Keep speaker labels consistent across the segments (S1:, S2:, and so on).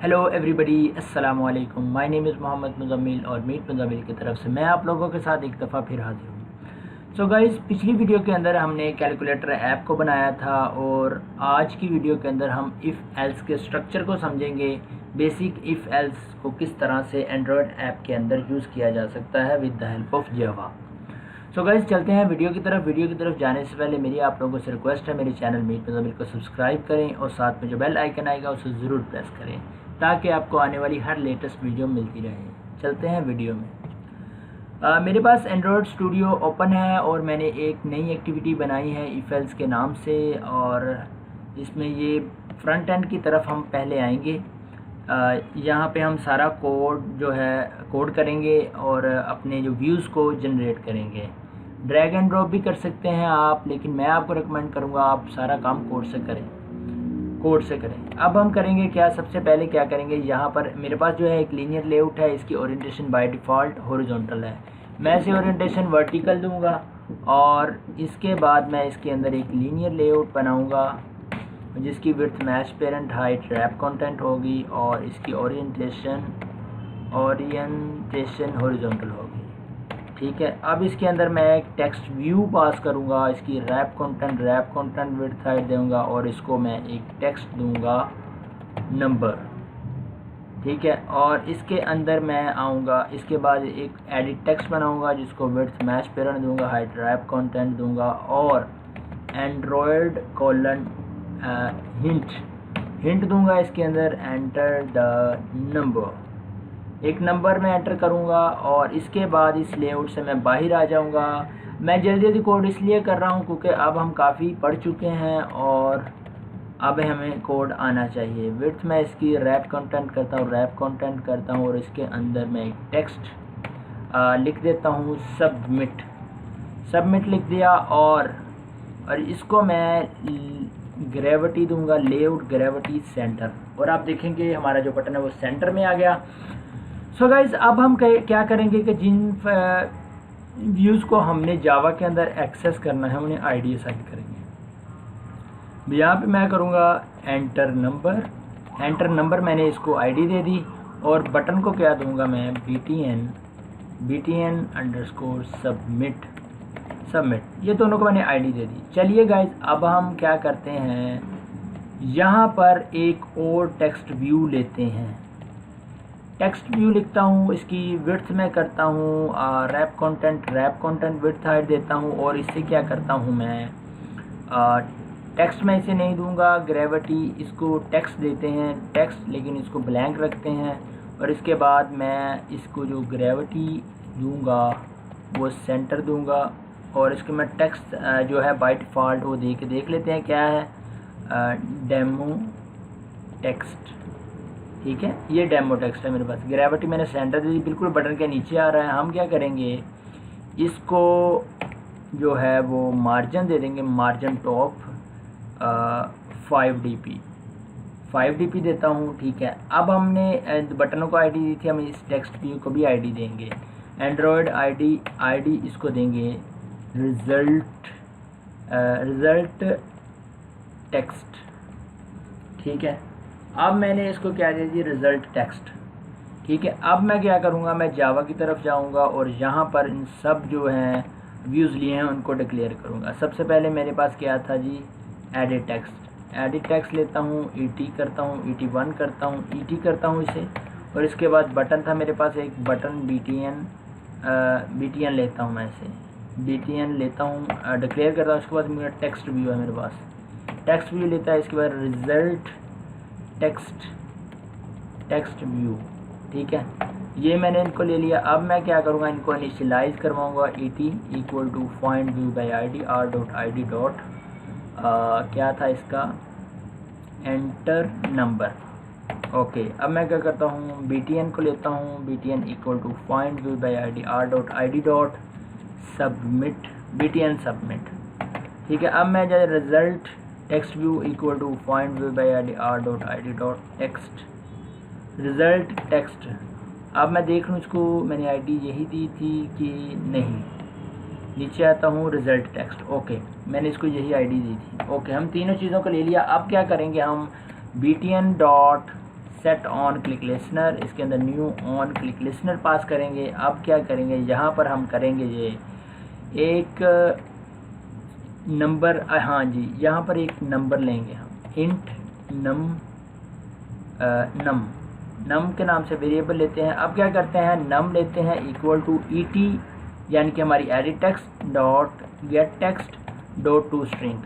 S1: Hello everybody, अस्सलाम वालेकुम। My name is Mohammed Muzammil और मीट मुज़म्मिल की तरफ से मैं आप लोगों के साथ एक दफ़ा फिर हाज़िर हूँ। सो गाइस, पिछली वीडियो के अंदर हमने कैलकुलेटर ऐप को बनाया था और आज की वीडियो के अंदर हम इफ़ एल्स के स्ट्रक्चर को समझेंगे। बेसिक इफ़ एल्स को किस तरह से एंड्रॉयड ऐप के अंदर यूज़ किया जा सकता है with the help of Java. So guys, चलते हैं वीडियो की तरफ। वीडियो की तरफ जाने से पहले मेरी आप लोगों से रिक्वेस्ट है, मेरे चैनल मीट मुज़म्मिल को सब्सक्राइब करें और साथ में जो बेल आइकन आएगा उसे ज़रूर प्रेस करें ताकि आपको आने वाली हर लेटेस्ट वीडियो मिलती रहे। चलते हैं वीडियो में। मेरे पास एंड्रॉयड स्टूडियो ओपन है और मैंने एक नई एक्टिविटी बनाई है इफ़ एल्स के नाम से, और इसमें ये फ्रंट एंड की तरफ हम पहले आएंगे। यहाँ पे हम सारा कोड जो है कोड करेंगे और अपने जो व्यूज़ को जनरेट करेंगे। ड्रैग एंड ड्रॉप भी कर सकते हैं आप, लेकिन मैं आपको रिकमेंड करूँगा आप सारा काम कोड से करें। अब हम करेंगे क्या, सबसे पहले क्या करेंगे, यहाँ पर मेरे पास जो है एक लीनियर लेआउट है। इसकी ओरिएंटेशन बाय डिफ़ॉल्ट हॉरिजॉन्टल है। मैं इसे ओरिएंटेशन वर्टिकल दूंगा और इसके बाद मैं इसके अंदर एक लीनियर लेआउट बनाऊंगा जिसकी width match parent height wrap content होगी और इसकी ओरिएंटेशन हॉरिजॉन्टल होगी। ठीक है। अब इसके अंदर मैं एक टेक्स्ट व्यू पास करूंगा। इसकी रैप कंटेंट विड्थ हाइट दूंगा और इसको मैं एक टेक्स्ट दूंगा नंबर। ठीक है। और इसके अंदर मैं आऊँगा, इसके बाद एक एडिट टेक्स्ट बनाऊंगा जिसको विड्थ मैच पेरेंट दूंगा, हाइट रैप कंटेंट दूंगा और एंड्रॉयड कोलन हिंट दूंगा। इसके अंदर एंटर द नंबर, एक नंबर में एंटर करूंगा और इसके बाद इस लेआउट से मैं बाहर आ जाऊंगा। मैं जल्दी कोड इसलिए कर रहा हूं क्योंकि अब हम काफ़ी पढ़ चुके हैं और अब हमें कोड आना चाहिए। विड्थ मैं इसकी रैप कंटेंट करता हूं और इसके अंदर मैं एक टेक्स्ट लिख देता हूं, सबमिट लिख दिया और इसको मैं ग्रेविटी दूंगा, लेआउट ग्रेविटी सेंटर, और आप देखेंगे हमारा जो बटन है वो सेंटर में आ गया। सो गाइज, अब हम क्या करेंगे कि जिन व्यूज़ को हमने जावा के अंदर एक्सेस करना है उन्हें आईडी असाइन करेंगे। यहाँ पे मैं करूँगा एंटर नंबर मैंने इसको आईडी दे दी और बटन को क्या दूंगा मैं, btn अंडरस्कोर सबमिट। ये दोनों को मैंने आईडी दे दी। चलिए गाइज, अब हम क्या करते हैं, यहाँ पर एक और टेक्स्ट व्यू लेते हैं। टेक्स्ट व्यू लिखता हूँ, इसकी विड्थ में करता हूँ रैप कंटेंट विड्थ हाइट देता हूँ और इससे क्या करता हूँ मैं टेक्स्ट में इसे नहीं दूंगा ग्रेविटी, इसको टेक्स्ट देते हैं टेक्स्ट, लेकिन इसको ब्लैंक रखते हैं और इसके बाद मैं इसको जो ग्रेविटी दूंगा वो सेंटर दूंगा और इसके मैं टेक्स्ट जो है बाय डिफ़ॉल्ट वो देख लेते हैं क्या है, डेमो टेक्स्ट। ठीक है, ये डेमो टेक्स्ट है मेरे पास। ग्रेविटी मैंने सेंटर दे दी, बिल्कुल बटन के नीचे आ रहा है। हम क्या करेंगे, इसको जो है वो मार्जिन दे देंगे, मार्जिन टॉप 5 dp देता हूँ। ठीक है। अब हमने बटनों को आईडी दी थी, हम इस टेक्स्ट व्यू को भी आईडी देंगे। एंड्रॉयड आईडी इसको देंगे रिज़ल्ट टेक्स्ट। ठीक है। अब मैंने इसको क्या दे दी, रिज़ल्ट टेक्स्ट। ठीक है। अब मैं क्या करूँगा, मैं जावा की तरफ जाऊँगा और यहाँ पर इन सब जो हैं व्यूज़ लिए हैं उनको डिक्लेयर करूँगा। सबसे पहले मेरे पास क्या था जी, एडिट टेक्स्ट लेता हूँ, ET करता हूँ, ET1 करता हूँ, ET करता हूँ इसे, और इसके बाद बटन था मेरे पास एक बटन BTN लेता हूँ, मैं इसे BTN लेता हूँ, डिक्लेयर करता हूँ। इसके बाद मेरा टेक्स्ट व्यू है मेरे पास, टेक्स्ट व्यू लेता है। इसके बाद रिज़ल्ट टेक्स्ट व्यू। ठीक है, ये मैंने इनको ले लिया। अब मैं क्या करूँगा, इनको इनिशियलाइज करवाऊँगा, ET equal to find view by ID r.id dot क्या था इसका, एंटर नंबर। ओके। अब मैं क्या करता हूँ, BTN को लेता हूँ, BTN equal to find view by ID r.id dot submit, BTN submit. ठीक है। अब मैं जो result text view equal to find view by ID r.id dot text result text. अब मैं देख लूँ इसको मैंने आईडी यही दी थी कि नहीं, नीचे आता हूँ रिज़ल्ट टेक्स्ट। ओके, मैंने इसको यही आईडी दी थी। ओके, हम तीनों चीज़ों को ले लिया। अब क्या करेंगे, हम BTN dot set on click listener, इसके अंदर न्यू ऑन क्लिक लिसनर पास करेंगे। अब क्या करेंगे, यहाँ पर हम करेंगे ये एक नंबर, हाँ जी, यहाँ पर एक नंबर लेंगे हम, इंट नम के नाम से वेरिएबल लेते हैं। अब क्या करते हैं, नम लेते हैं इक्वल टू ET, यानी कि हमारी edit text dot gate text dot to string,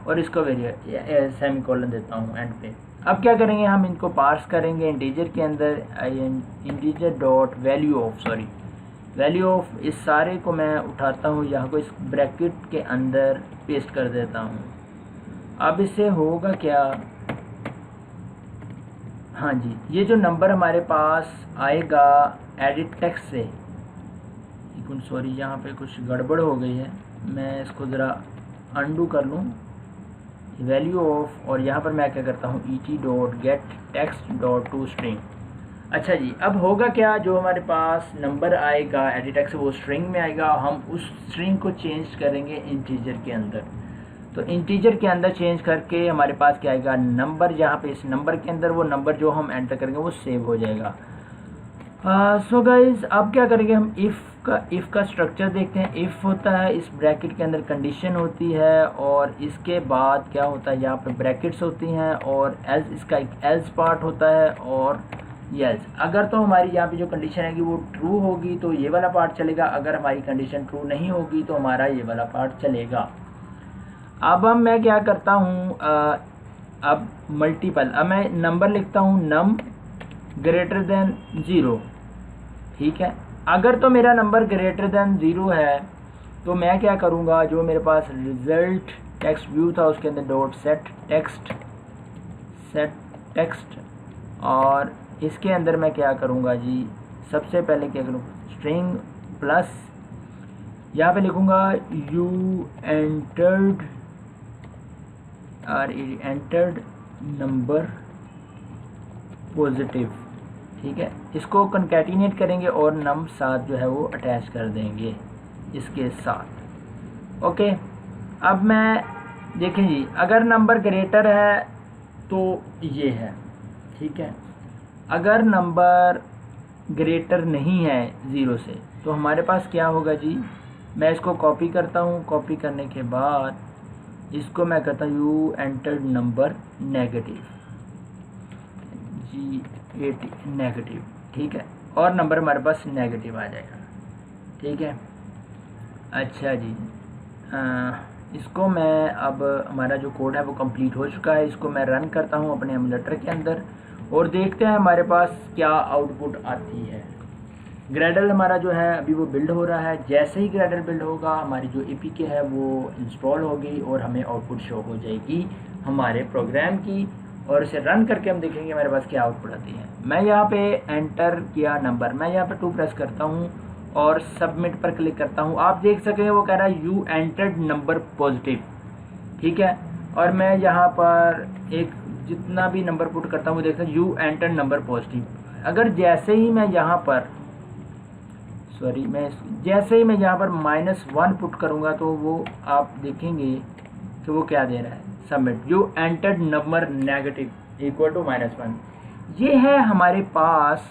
S1: और इसको सेमीकोलन देता हूँ एंड पे। अब क्या करेंगे, हम इनको पार्स करेंगे इंटीजर के अंदर, इंटीजर डॉट वैल्यू ऑफ इस सारे को मैं उठाता हूँ, यहाँ को इस ब्रैकेट के अंदर पेस्ट कर देता हूँ। अब इससे होगा क्या, हाँ जी, ये जो नंबर हमारे पास आएगा एडिट टेक्स्ट से, सॉरी यहाँ पे कुछ गड़बड़ हो गई है, मैं इसको ज़रा अंडू कर लूँ, वैल्यू ऑफ, और यहाँ पर मैं क्या करता हूँ ET dot gate text dot to string. अच्छा जी, अब होगा क्या, जो हमारे पास नंबर आएगा एडिट टेक्स्ट वो स्ट्रिंग में आएगा, हम उस स्ट्रिंग को चेंज करेंगे इंटीजर के अंदर। तो इंटीजर के अंदर चेंज करके हमारे पास क्या आएगा, नंबर, जहाँ पे इस नंबर के अंदर वो नंबर जो हम एंटर करेंगे वो सेव हो जाएगा। सो गाइज, अब क्या करेंगे, हम इफ़ का स्ट्रक्चर देखते हैं। इफ़ होता है, इस ब्रैकेट के अंदर कंडीशन होती है, और इसके बाद क्या होता है, यहाँ पे ब्रैकेट्स होती हैं, और एल्स, इसका एक एल्स पार्ट होता है, और यस, अगर तो हमारी यहाँ पे जो कंडीशन है कि वो ट्रू होगी तो ये वाला पार्ट चलेगा, अगर हमारी कंडीशन ट्रू नहीं होगी तो हमारा ये वाला पार्ट चलेगा। अब मैं क्या करता हूँ, अब मल्टीपल, अब मैं नंबर लिखता हूँ नम ग्रेटर देन 0, ठीक है। अगर तो मेरा नंबर ग्रेटर देन 0 है तो मैं क्या करूँगा, जो मेरे पास रिज़ल्ट टेक्स्ट व्यू था उसके अंदर डॉट सेट टेक्स्ट, और इसके अंदर मैं क्या करूँगा जी, सबसे पहले क्या करूँ, स्ट्रिंग प्लस, यहाँ पे लिखूँगा यू एंटर्ड नंबर पॉजिटिव, ठीक है। इसको कंकैटिनेट करेंगे और नम साथ जो है वो अटैच कर देंगे इसके साथ। ओके, अब मैं देखें जी, अगर नंबर ग्रेटर है तो ये है, ठीक है। अगर नंबर ग्रेटर नहीं है 0 से तो हमारे पास क्या होगा जी, मैं इसको कॉपी करता हूँ, कॉपी करने के बाद इसको मैं कहता हूँ you entered number negative, negative, ठीक है, और नंबर हमारे पास नेगेटिव आ जाएगा, ठीक है। अच्छा जी, इसको मैं, अब हमारा जो कोड है वो कंप्लीट हो चुका है, इसको मैं रन करता हूँ अपने एमुलेटर के अंदर और देखते हैं हमारे पास क्या आउटपुट आती है। ग्रेडल हमारा जो है अभी वो बिल्ड हो रहा है, जैसे ही ग्रेडल बिल्ड होगा हमारी जो APK है वो इंस्टॉल होगी और हमें आउटपुट शो हो जाएगी हमारे प्रोग्राम की, और इसे रन करके हम देखेंगे हमारे पास क्या आउटपुट आती है। मैं यहाँ पे एंटर किया नंबर, मैं यहाँ पे 2 प्रेस करता हूँ और सबमिट पर क्लिक करता हूँ। आप देख सकें वो कह रहा है यू एंटर्ड नंबर पॉजिटिव, ठीक है। और मैं यहाँ पर एक जितना भी नंबर पुट करता हूँ देखता हूँ यू एंटर्ड नंबर पॉजिटिव। अगर जैसे ही मैं यहाँ पर जैसे ही मैं यहाँ पर -1 पुट करूँगा तो वो आप देखेंगे कि वो क्या दे रहा है, submit you entered number negative equal to -1। ये है हमारे पास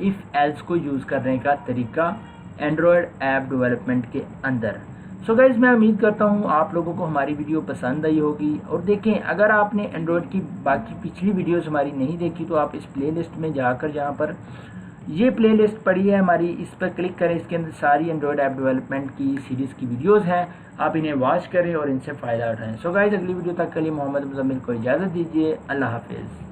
S1: इफ़ एल्स को यूज़ करने का तरीका एंड्रॉयड ऐप डेवलपमेंट के अंदर। सो गाइज़, मैं उम्मीद करता हूँ आप लोगों को हमारी वीडियो पसंद आई होगी। और देखें, अगर आपने एंड्रॉयड की बाकी पिछली वीडियोस हमारी नहीं देखी तो आप इस प्लेलिस्ट में जाकर, जहाँ पर ये प्लेलिस्ट पड़ी है हमारी, इस पर क्लिक करें। इसके अंदर सारी एंड्रॉयड ऐप डेवलपमेंट की सीरीज़ की वीडियोस हैं, आप इन्हें वॉच करें और इनसे फ़ायदा उठाएं। सो गाइज़, अगली वीडियो तक के लिए मोहम्मद मुज़म्मिल को इजाज़त दीजिए। अल्लाह हाफिज़।